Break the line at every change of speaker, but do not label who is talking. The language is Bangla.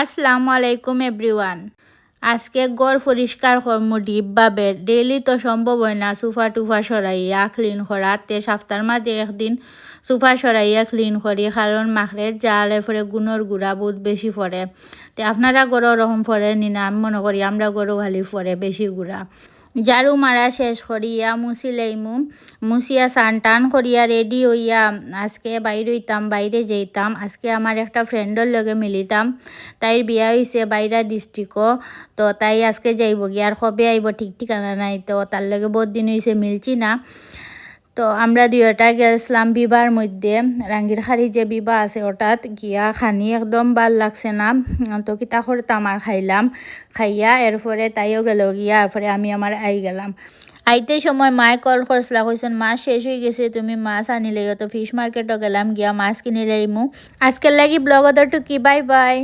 আসসালামু আলাইকুম এভরিওয়ান। আজকে ঘর পরিষ্কার করমু ডিপভাবে। ডেইলি তো সম্ভব হয় না সোফা টুফা সরাইয়া ক্লিন করা। তে সপ্তাহের মাঝে একদিন সোফা সরাইয়া ক্লিন করি, কারণ মাখরের জাল এরপরে গুণর গুড়া বহুত বেশি পড়ে। তে আপনারা গরো ওরকম পড়ে নি না? আমি মনে করি আমরা গরো খালি পড়ে বেশি গুড়া। ঝাড়ু মারা শেষ করিয়া মুছি লইমু, মুছিয়া সান টান করিয়া রেডি হইয়া আজকে বাইরে হইতাম, বাইরে যেতাম। আজকে আমার একটা ফ্রেন্ডের লগে মিলিতাম, তাইর বিয়া হয়েছে বাইরা ডিস্ট্রিক্টও। তো তাই আজকে যাইব গিয়ে, আর কবে আইব ঠিক ঠিকানা নাই। তো তার লগে বহুত দিন হয়েছে মিলছি না। তো আমরা দুইটা গেছিলাম বিবাহর মধ্যে, রাঙ্গিরখাড়ি যে বিবাহ আছে ওটাত গিয়া খানি একদম ভাল লাগছে না। তো কিতা করতাম আর খাইলাম, খাইয়া এরপরে তাইও গেল গিয়া, এরপরে আমি আমার আই গেলাম। আইতে সময় মায়ে কল করছিলা, কইছেন মাছ শেষ হয়ে গেছে, তুমি মাছ আনিলেও। তো ফিশ মার্কেটও গেলাম, গিয়া মাছ কিনে লইমু। আজকের লাগি ব্লগ অত টুকি, বাই বাই।